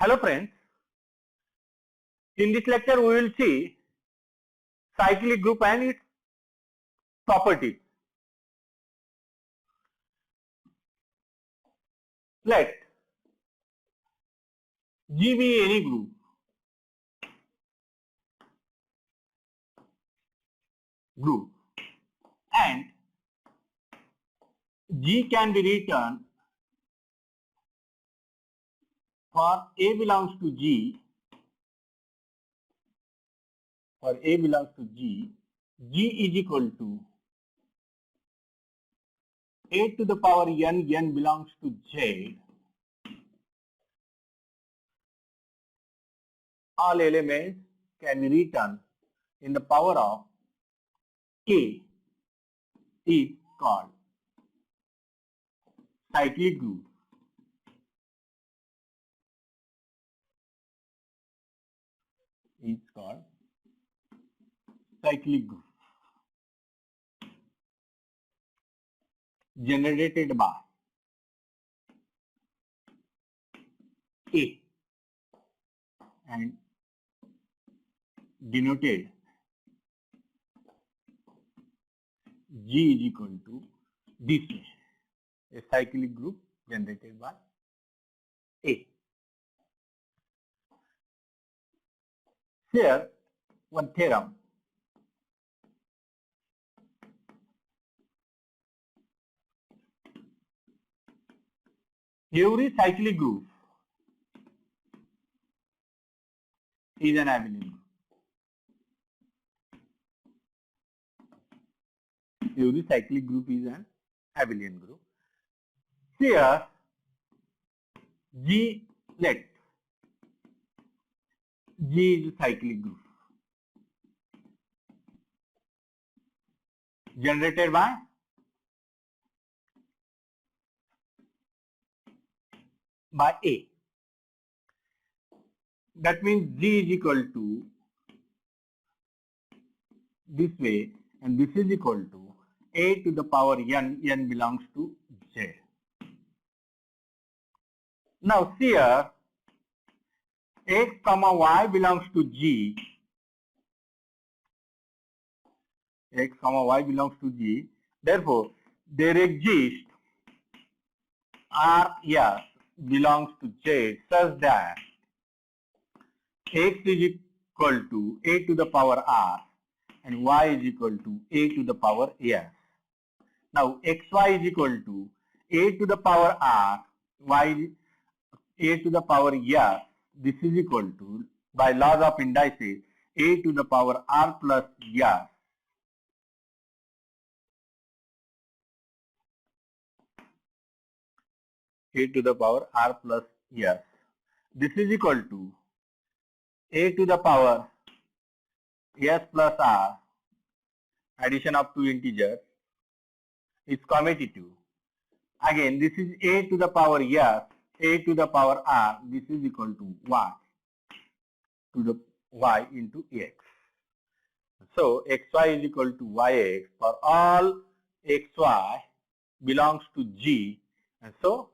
Hello friends, in this lecture we will see cyclic group and its properties. Let G be any group and G can be written for A belongs to G, G is equal to A to the power n, n belongs to Z, all elements can be written in the power of K is called cyclic group. It's called cyclic group generated by A and denoted G is equal to this way, a cyclic group generated by A. Here one theorem. Every cyclic group is an abelian group. Every cyclic group is an abelian group. Here G, let G is a cyclic group generated by A. That means G is equal to this way and this is equal to A to the power n, n belongs to Z. Now here x comma y belongs to G, x comma y belongs to G, therefore there exists R S belongs to Z such that x is equal to A to the power R and y is equal to A to the power S. Now xy is equal to A to the power R, y A to the power S. This is equal to, by laws of indices, A to the power R plus S A to the power R plus S. This is equal to A to the power S plus R, addition of two integers, is commutative. Again, this is A to the power S, A to the power R, this is equal to Y to the Y into X. So, xy is equal to yx for all xy belongs to G, and so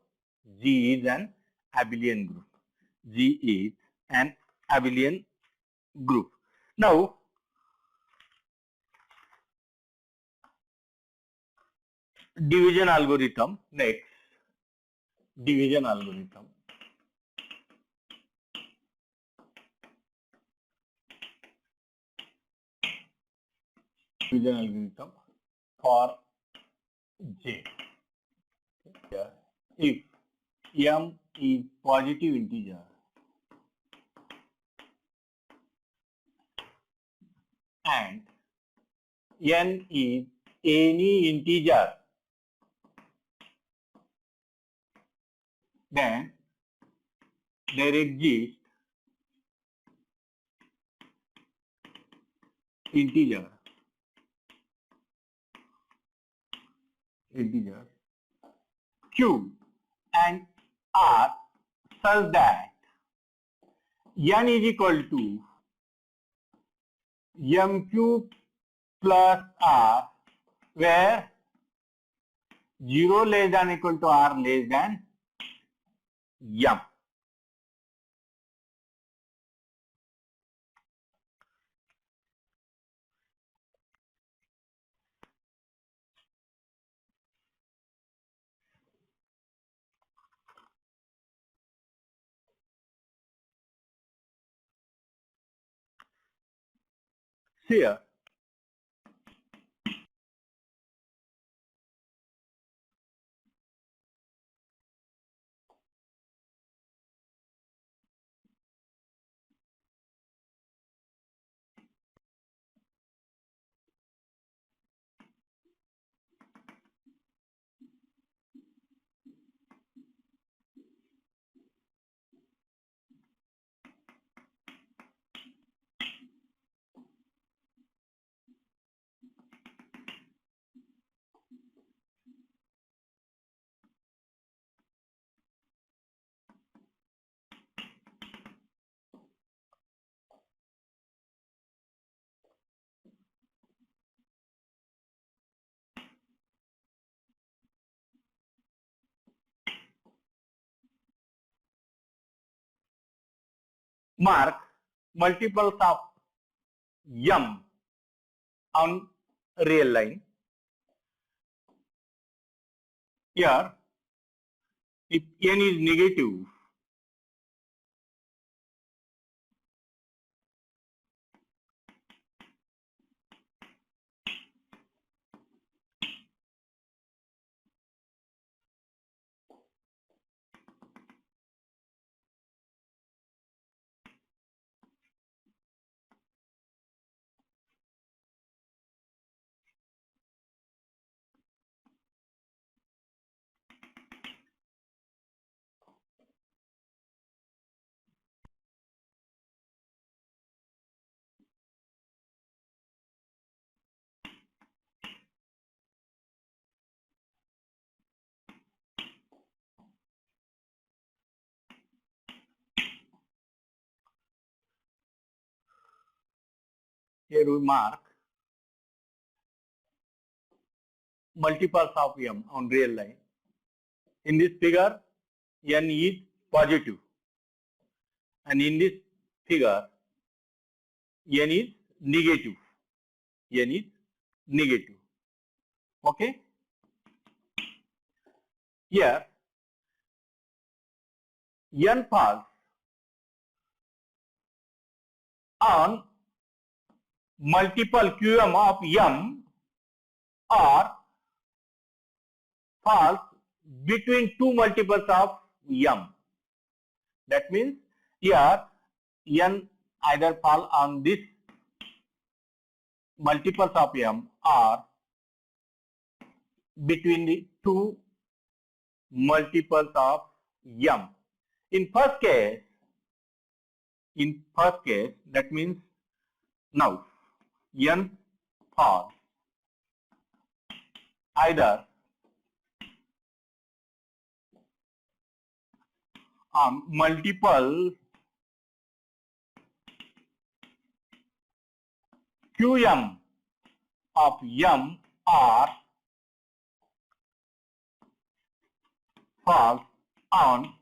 G is an abelian group. G is an abelian group. Now, division algorithm next. Division algorithm. Division algorithm for J. If M is positive integer and N is any integer, then there exists integer Q and R such that N is equal to MQ plus R, where 0 less than equal to R less than M. Here, mark multiples of m on real line. Here, if n is negative, here we mark multiples of m on real line. In this figure, n is positive, and in this figure, n is negative. N is negative. Okay? Here, n falls on multiple qm of m or falls between two multiples of m. That means here n either fall on this multiples of m or between the two multiples of m. In first case, that means now n falls either on multiple qm of m or falls on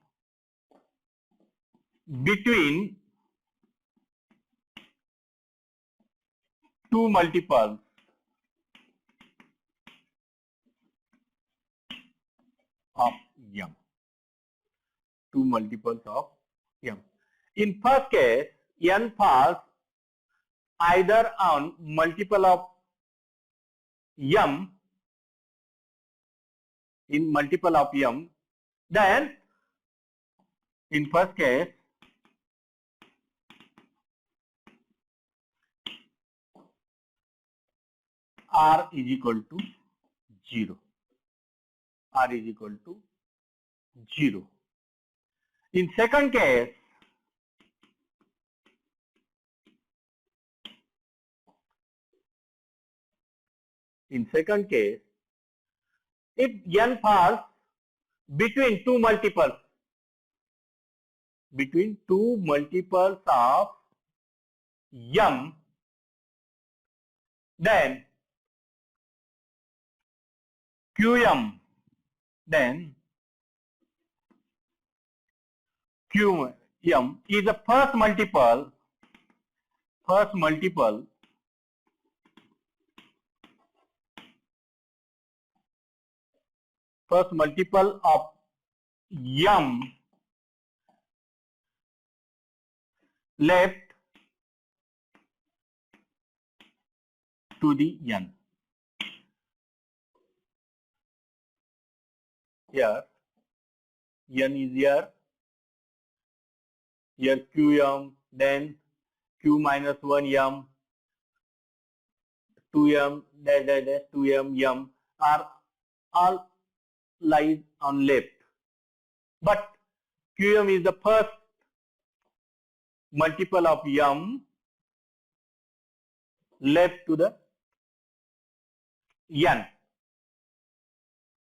between two multiples of m. Two multiples of m. In first case, n falls either on multiple of m, in multiple of m, then in first case r is equal to 0. R is equal to 0. In second case, if n falls between two multiples of m, then qm is the first multiple of m left to the n. Here n is here qm, then q minus 1 m, 2m dash dash dash 2m m are all lies on left. But qm is the first multiple of m left to the n.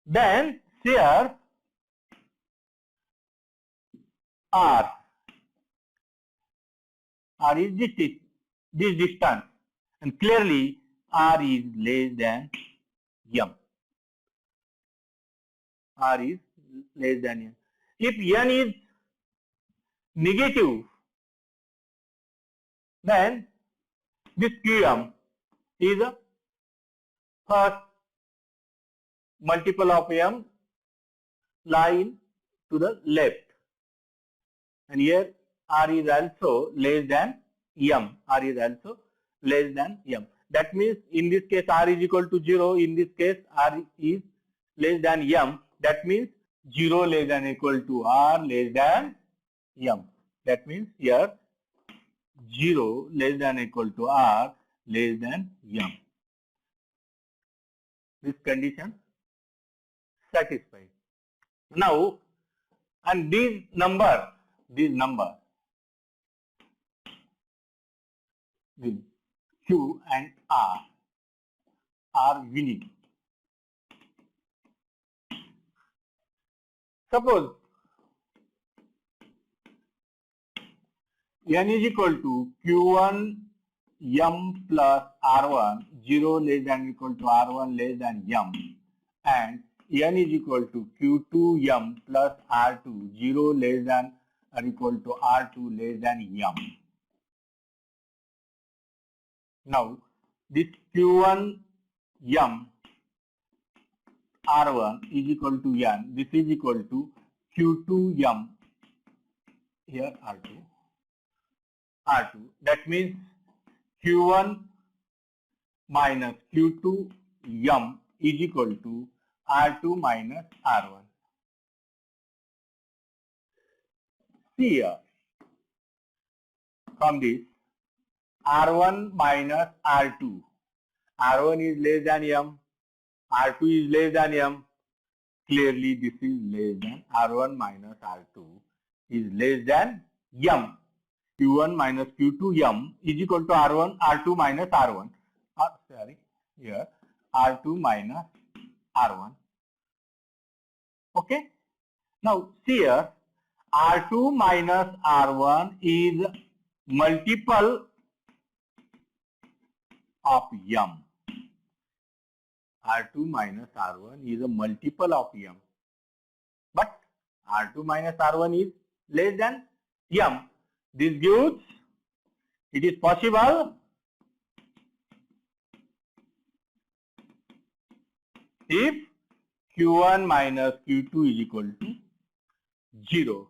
Then here r is this distance, and clearly r is less than m. R is less than n. If n is negative, then this qm is a first multiple of m lying to the left, and here r is also less than m. R is also less than m. That means in this case r is equal to 0. In this case r is less than m. That means 0 less than equal to r less than m. That means here 0 less than equal to r less than m. This condition satisfied. Now, and these number q and r are unique. Suppose n is equal to q1 m plus r1, 0 less than equal to r1 less than m, and n is equal to q2 m plus r2, 0 less than or equal to r2 less than m. Now this q1 m r1 is equal to n. This is equal to q2 m here r2. That means q1 minus q2 m is equal to r2 minus r1. See here, from this r1 minus r2, r1 is less than m, r2 is less than m. Clearly this is less than r1 minus r2 is less than m. q1 minus q2 m is equal to r2 minus r1. Here r2 minus r1. Okay. Now see here, r2 minus r1 is multiple of m. r2 minus r1 is a multiple of m. But r2 minus r1 is less than m. This gives, it is possible if q1 minus q2 is equal to 0.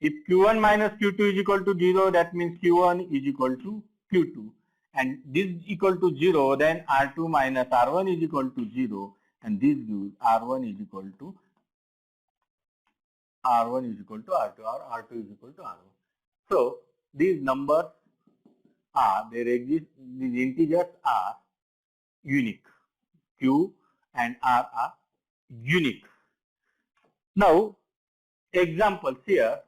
If q1 minus q2 is equal to 0, that means q1 is equal to q2. And this is equal to 0, then r2 minus r1 is equal to 0. And this gives r1 is equal to r2 or r2 is equal to r1. So these numbers are, these integers are unique. Q and r are unique. Now examples here.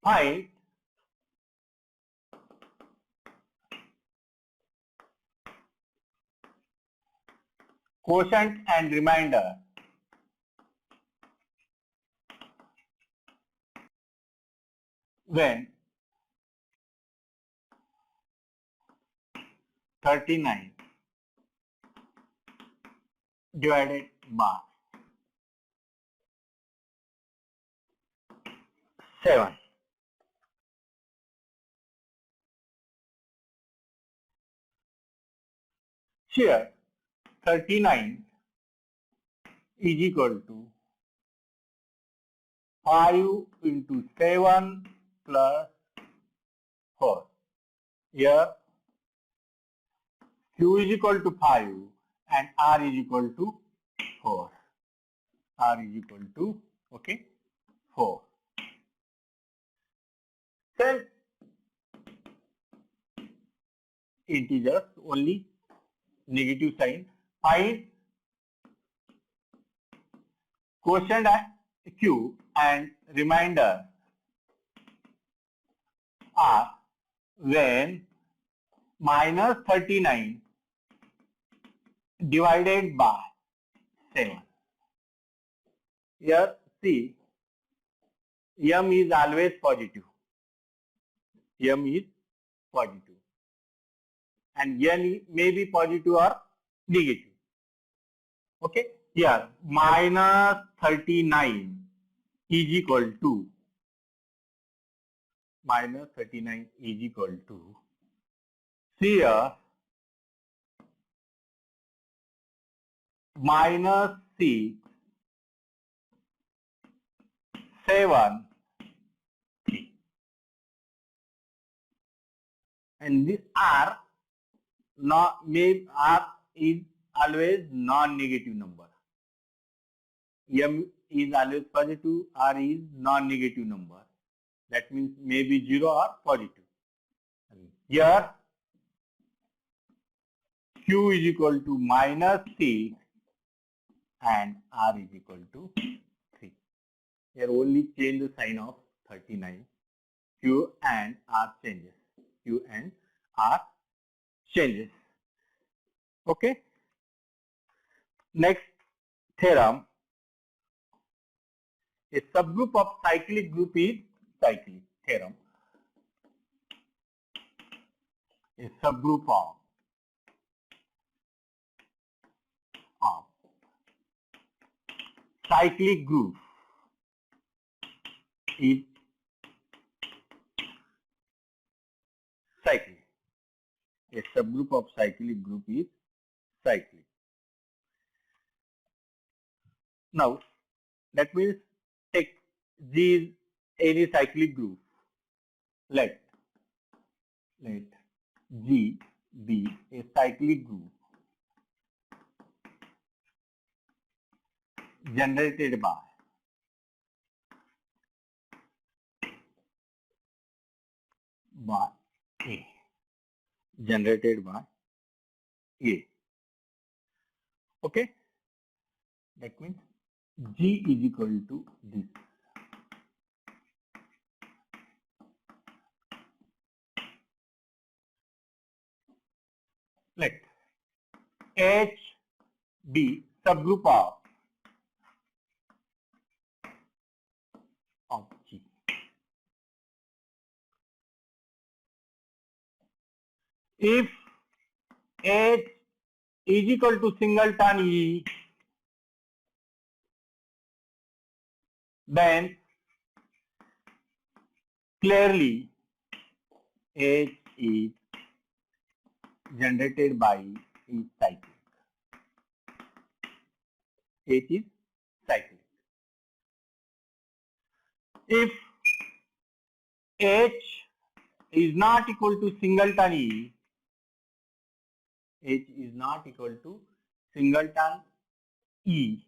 Find quotient and remainder when 39 divided by 7. Here 39 is equal to 5 into 7 plus 4. Here Q is equal to 5 and R is equal to 4. R is equal to, okay, 4. Then integers, only negative sign. Find quotient Q and remainder R when minus 39 divided by 7. Here see, M is always positive. M is positive. And N may be positive or negative. Okay. Here minus 39 is equal to here minus 6, 7, 3. And this R is always non-negative number. M is always positive, R is non-negative number. That means maybe 0 or positive. Here Q is equal to minus 6 and R is equal to 3. Here only change the sign of 39. Q and R changes. Q and R changes. Okay. Next theorem. A subgroup of cyclic group is cyclic. Theorem. A subgroup of cyclic group is cyclic. A subgroup of cyclic group is cyclic. Now, that means take G is any cyclic group. Let G be a cyclic group generated by A. Generated by A. Okay. That means G is equal to this. Let H be subgroup of G. If H is equal to singleton E, then clearly H is generated by is cyclic. H is cyclic. If H is not equal to singleton E, H is not equal to singleton E,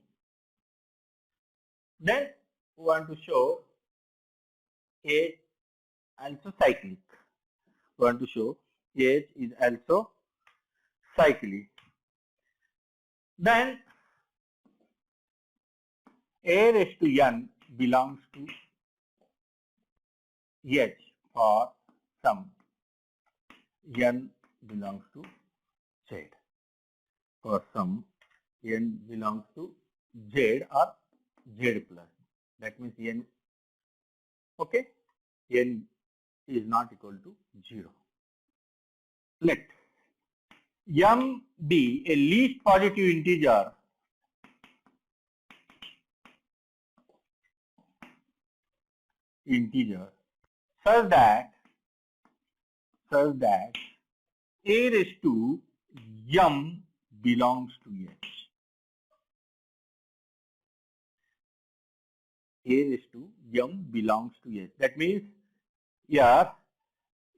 then we want to show H also cyclic. We want to show H is also cyclic. Then A raised to N belongs to H for some N belongs to Z. For some N belongs to Z or Z plus. That means N, okay, N is not equal to 0. Let M be a least positive integer such that A raised to M belongs to H. A raised to m belongs to H. That means here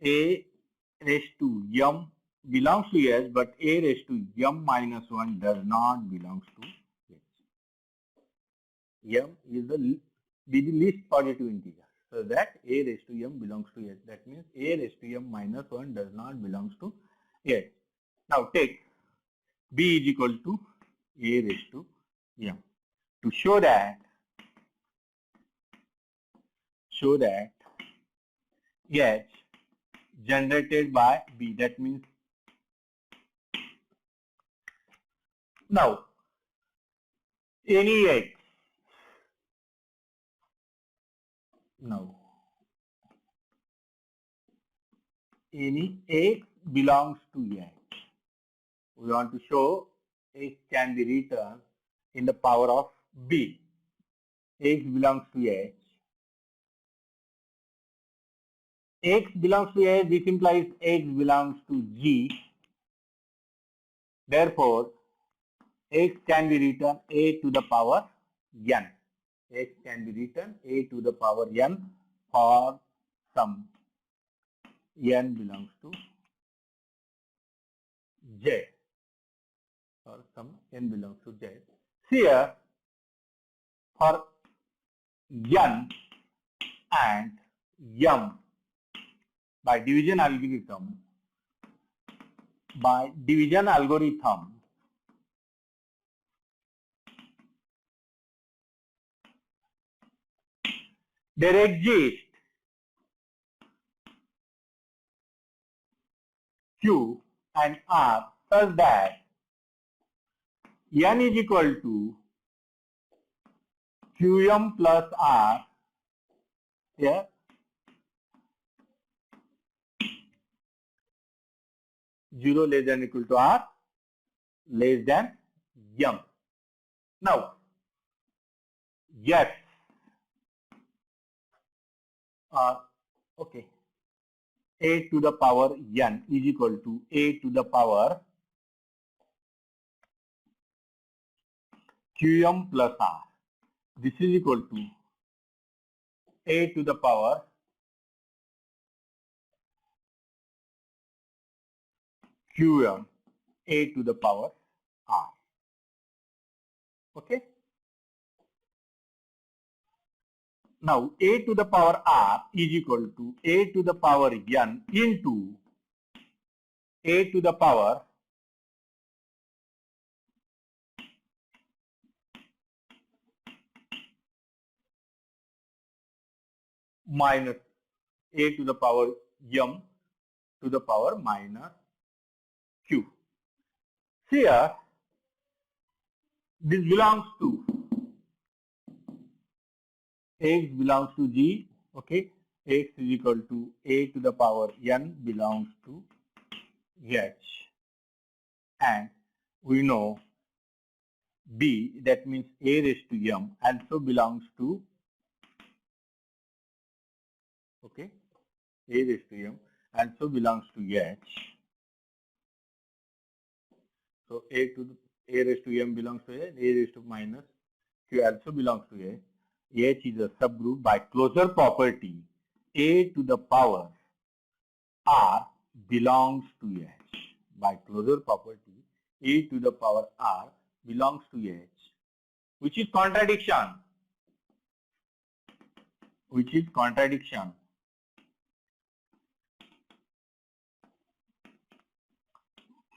A raised to m belongs to H, but A raised to m minus 1 does not belongs to H. M is the least positive integer. So that A raised to m belongs to H. That means A raised to m minus 1 does not belongs to H. Now take B is equal to A raised to m. To show that H generated by B, that means now any H, any X belongs to H. We want to show X can be written in the power of B. X belongs to H. X belongs to H, this implies X belongs to G. Therefore, X can be written A to the power n. X can be written A to the power n for some n belongs to J. Or some n belongs to J. Here, for n and m, by division algorithm, there exists Q and R such that n is equal to Qm plus R, here, zero less than equal to R less than m. Now, yes, okay, A to the power n is equal to A to the power Qm plus R. This is equal to A to the power Qm, A to the power R. Okay. Now, A to the power R is equal to A to the power n into A to the power minus A to the power m to the power minus q. Here, this belongs to X belongs to G, okay, X is equal to A to the power n belongs to H, and we know B, that means A raised to m, also belongs to, okay, A raised to m also belongs to H. So A raised to m belongs to H, A raised to minus Q also belongs to H. H is a subgroup by closure property. A to the power R belongs to H. By closure property, A to the power R belongs to H, which is contradiction.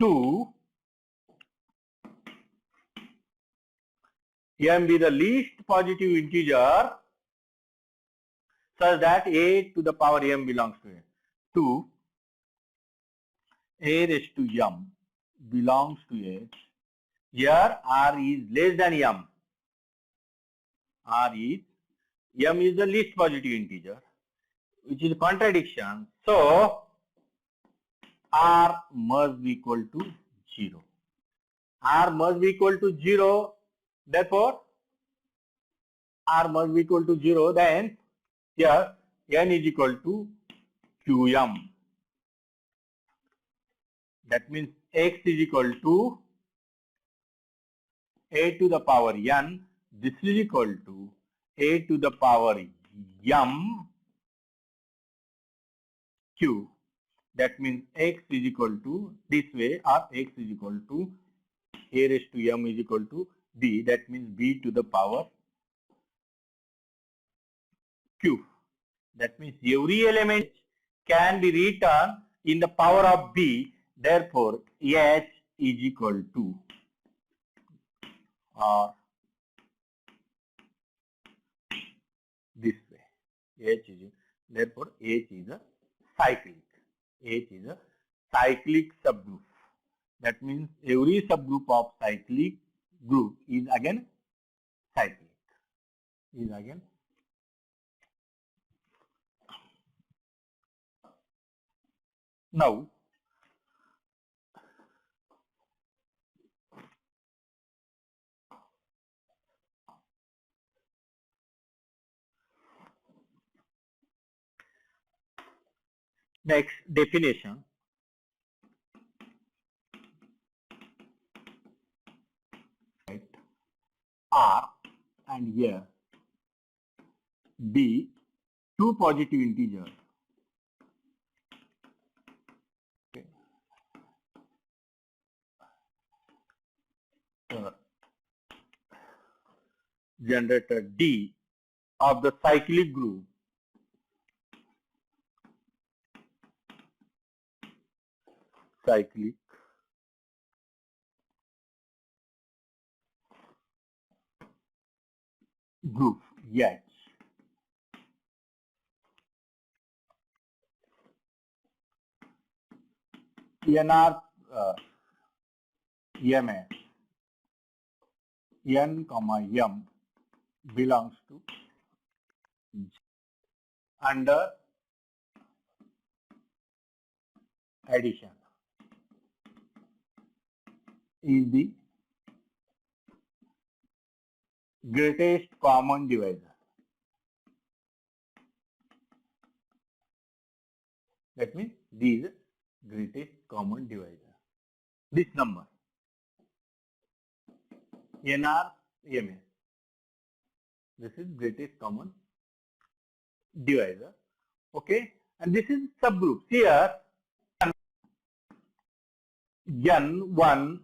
To m be the least positive integer such that A to the power m belongs to H. To A raised to m belongs to H. Here R is less than m. M is the least positive integer, which is contradiction. So R must be equal to 0. R must be equal to 0. Therefore, R must be equal to 0. Then here n is equal to Qm. That means X is equal to a to the power n. This is equal to a to the power m q. That means x is equal to this way, or x is equal to a raised to m is equal to b. That means b to the power q. That means every element can be written in the power of b. Therefore, h is equal to, or this way, h is, therefore h is a cyclic. H is a cyclic subgroup. That means every subgroup of cyclic group is again cyclic. Is again. Now, next definition. R and here B, two positive integers. Okay. Generator D of the cyclic group H. NR EMS N, M belongs to under addition is the greatest common divisor. That means this is greatest common divisor. This number NR EMS. This is greatest common divisor. Okay, and this is subgroups. Here N1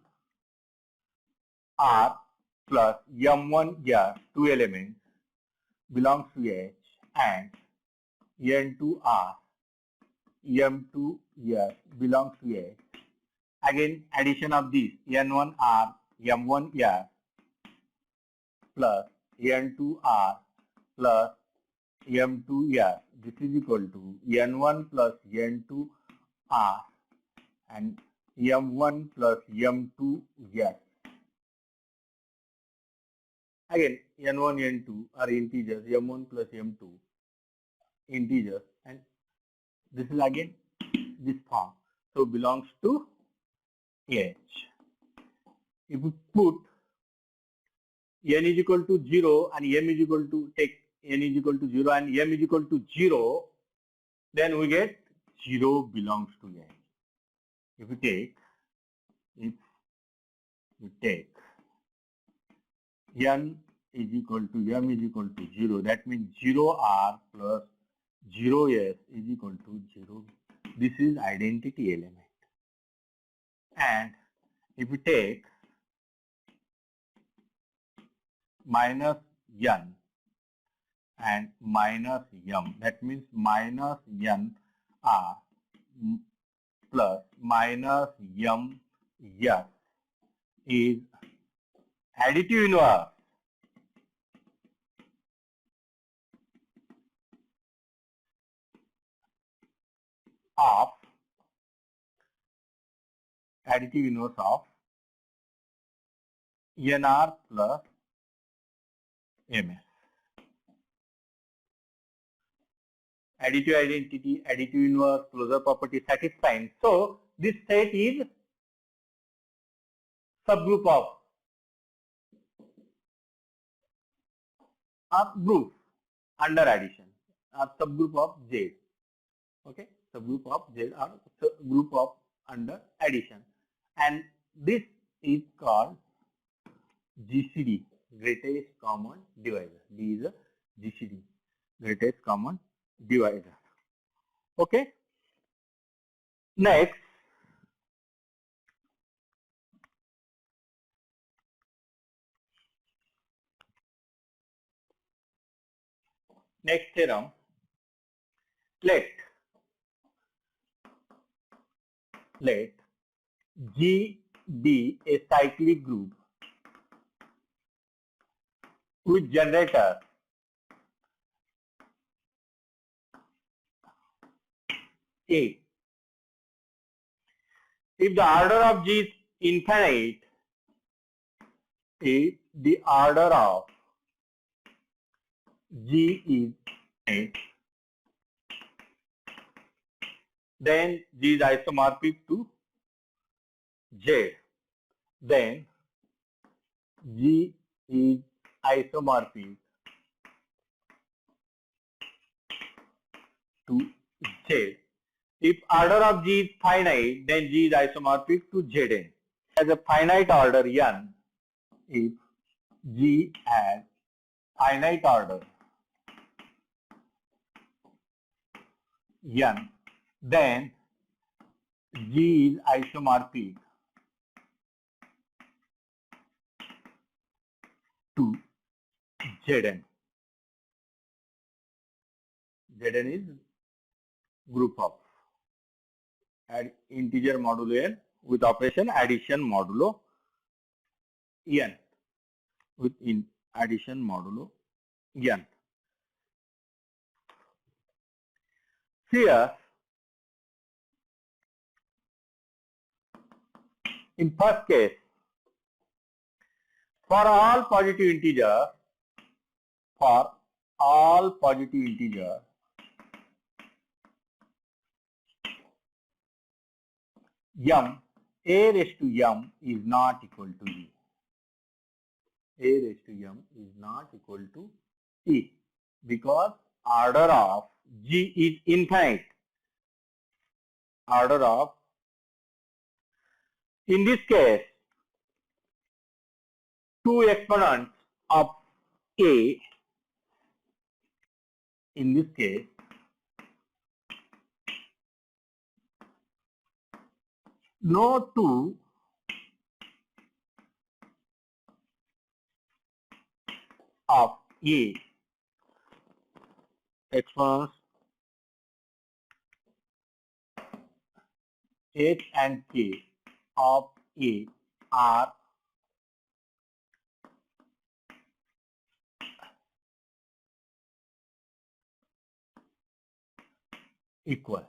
R plus M1 R, two elements belongs to H, and N2 R, M2 R belongs to H. Again, addition of this N1 R, M1 R plus N2 R plus M2 R. This is equal to N1 plus N2 R and M1 plus M2 R. Again, N1, N2 are integers, M1 plus M2 integers, and this is again this form. So belongs to H. If we put n is equal to 0 and m is equal to, take n is equal to 0 and m is equal to 0, then we get 0 belongs to H. If we take n is equal to m is equal to 0, that means 0r plus 0s is equal to 0. This is identity element. And if we take minus n and minus m, that means minus n r plus minus m s is additive inverse of NR plus MS. Additive identity, additive inverse, closure property satisfying. So this set is subgroup of a group under addition, a subgroup of Z. Okay, subgroup of Z or group of under addition, and this is called GCD, greatest common divisor. D is a GCD, greatest common divisor. Okay. Next, theorem. Let G be a cyclic group with generator A. If the order of G is infinite, if the order of G is infinite, then G is isomorphic to Z. Then G is isomorphic to Z. If order of G is finite, then G is isomorphic to Zn. As a finite order n, if G has finite order n, then G is isomorphic to Zn. Zn is group of integer modulo n with operation addition modulo n, with addition modulo n. Here, in first case, for all positive integers, m, a raised to m is not equal to e. A raised to m is not equal to e, because order of G is infinite. Order of, in this case, two exponents of A, in this case, no two of A exponents H and K of A are equal.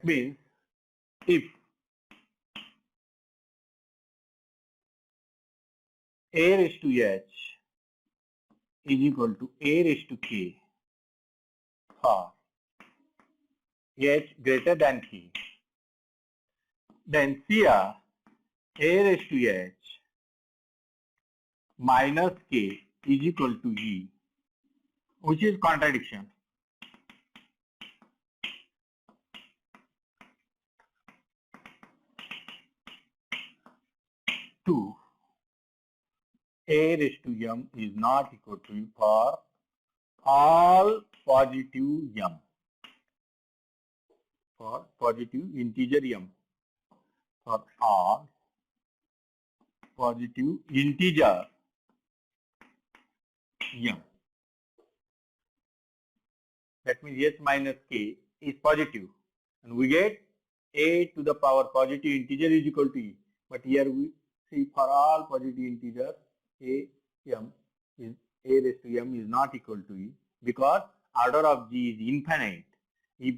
Means if A raised to H is equal to A raised to K for H greater than K, then here A raised to H minus K is equal to E, which is contradiction. Two, A raised to m is not equal to E for all positive m, for positive integer m, for all positive integer m. That means H minus K is positive, and we get A to the power positive integer is equal to E. But here we see for all positive integers, A raised to m is not equal to E, because order of G is infinite. If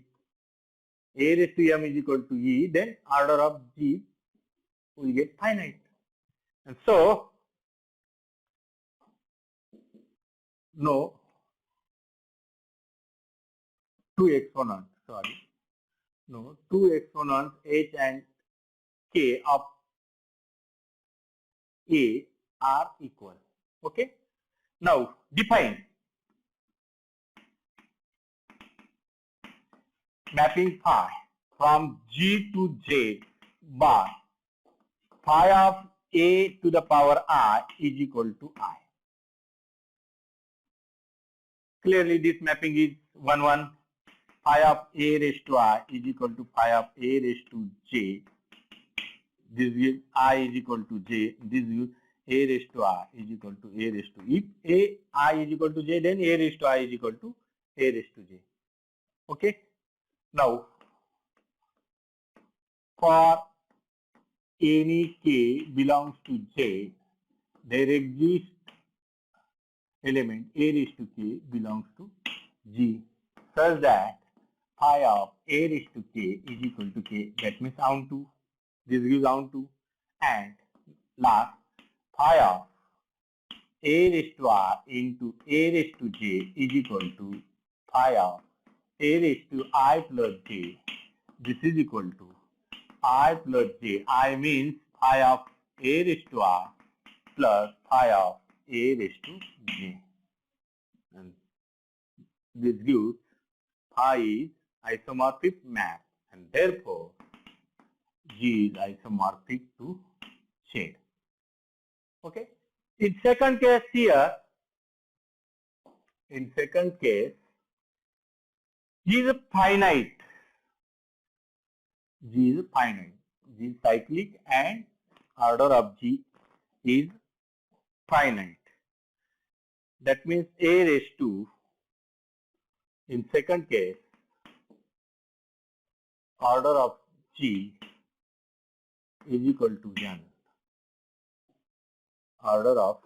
A raised to m is equal to E, then order of G will get finite. And so, no, two exponents H and K of A are equal. Okay. Now define mapping phi from G to J by phi of a to the power I is equal to I. Clearly this mapping is 1 1. Phi of a raised to I is equal to phi of a raised to j. This gives I is equal to j. This gives a raised to I is equal to a raised to. If a I is equal to j, then a raised to I is equal to a raised to j. Okay. Now, for any k belongs to j, there exists element a raised to k belongs to g, such that phi of a raised to k is equal to k. That means onto. This gives onto. And last, phi of a raised to r into a raised to j is equal to phi of a raised to I plus j. This is equal to I plus j. I means phi of a raised to r plus phi of a raised to j. And this gives phi is isomorphic map, and therefore G is isomorphic to shade. Okay. In second case here, in second case, G is finite. G is finite. G is cyclic and order of G is finite. That means A raised to, in second case, order of G is equal to n. Order of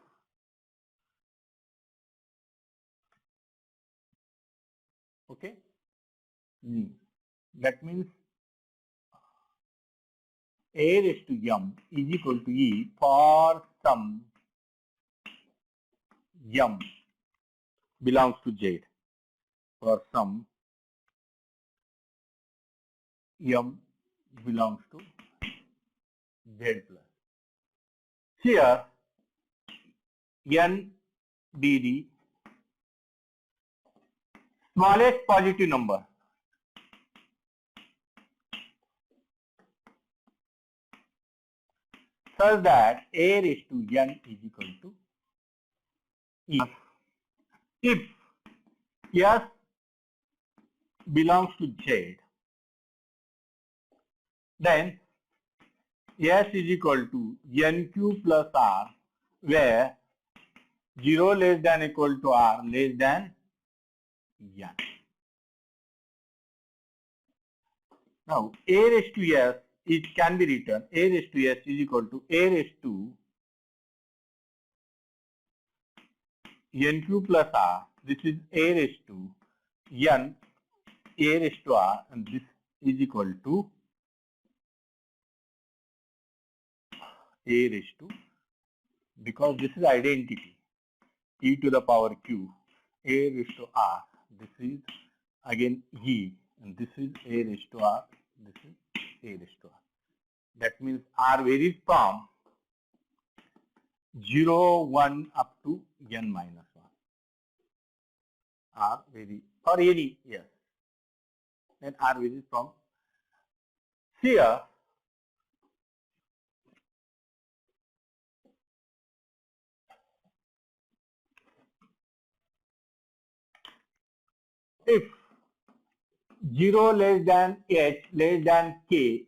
G. That means A raised to m is equal to E for some m belongs to Z. For some m belongs to Z plus. Here n dd, smallest positive number, such that A raised to n is equal to E. If S belongs to Z, then S is equal to NQ plus R, where 0 less than equal to R less than n. Now, A raised to S, it can be written A raised to S is equal to A raised to NQ plus R. This is A raised to n A raised to R, and this is equal to A raised to, because this is identity, e to the power q, A raised to R. This is again E, and this is A raised to R, this is A raised to R. That means R varies from 0, 1 up to n minus 1. R varies for any, yes. And R varies from here. If 0 less than h less than k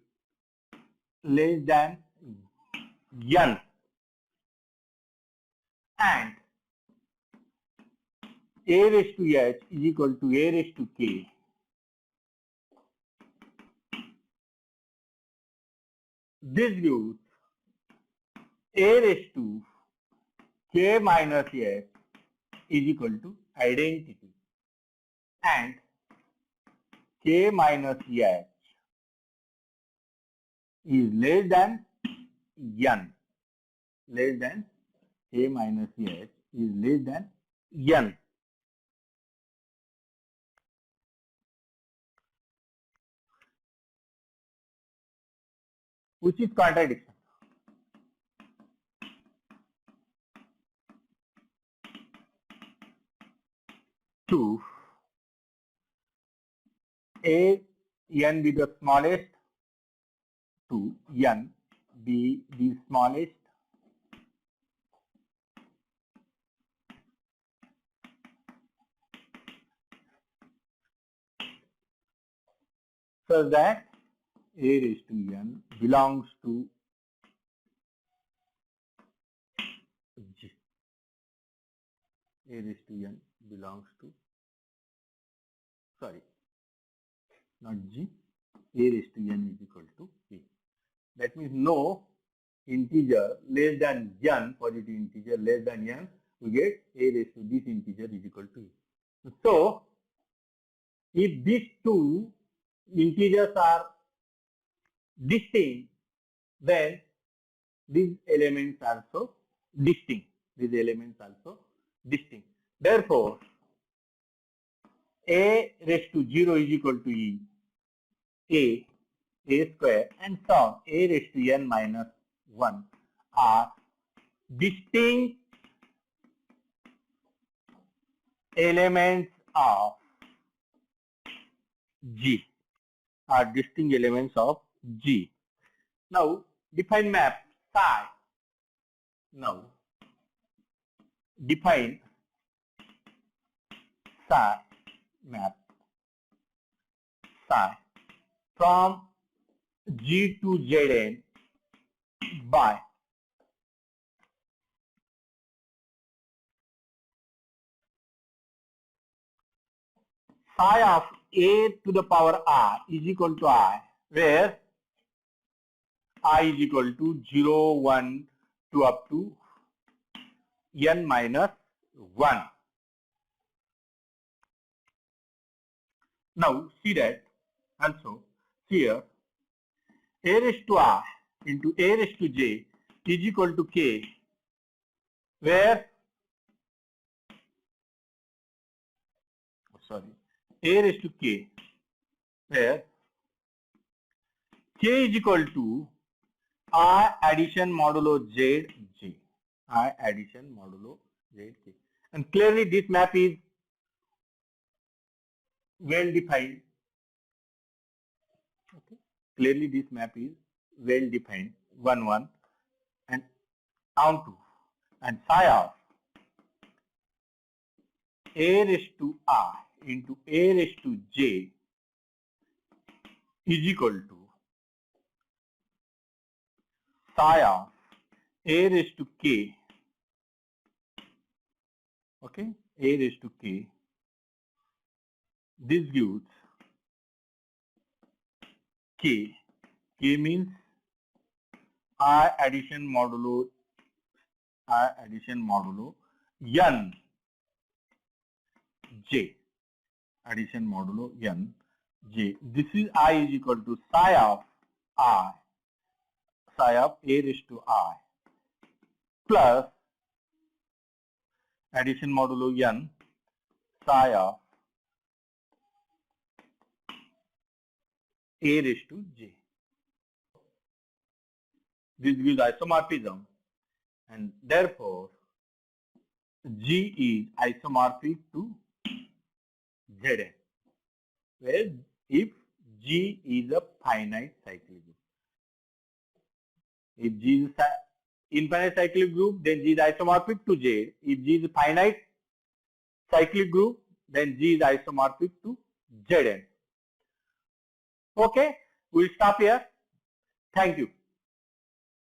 less than n, and A raised to h is equal to A raised to k, this gives A raised to k minus h is equal to identity, and k minus h is less than n, less than k minus h is less than n. Which is contradiction. To A n be the smallest, to n be the smallest such that a raised to n belongs to G. A raised to n belongs to, sorry, not G, a raised to n is equal to P. That means no integer less than n, positive integer less than n, we get a raised to this integer is equal to E. So, if these two integers are distinct, then these elements are also distinct. These elements also distinct. Therefore, a raised to 0 is equal to E, a square, and so on, a raised to n minus 1 are distinct elements of G, are distinct elements of G. Now, define map psi. Now, define psi map psi from G to Zn by psi of a to the power I is equal to I, where I is equal to 0, 1 to up to n minus 1. Now see that also here a raised to I into a raised to j is equal to k, where a raised to k, where k is equal to I addition modulo z j, I addition modulo z k, and clearly this map is well defined. Okay. Clearly this map is well defined, 1 1 and on 2, and psi of a raised to I into a raised to j is equal to psi of a raised to k, okay, a raised to k. This gives k. K means I addition modulo n j, addition modulo n j. This is I is equal to psi of I, psi of a raised to I plus addition modulo n psi of a raised to j. This gives isomorphism, and therefore G is isomorphic to Zn, where if G is a finite cyclic group. If G is an infinite cyclic group, then G is isomorphic to Z. If G is a finite cyclic group, then G is isomorphic to Zn. Okay, we'll stop here. Thank you.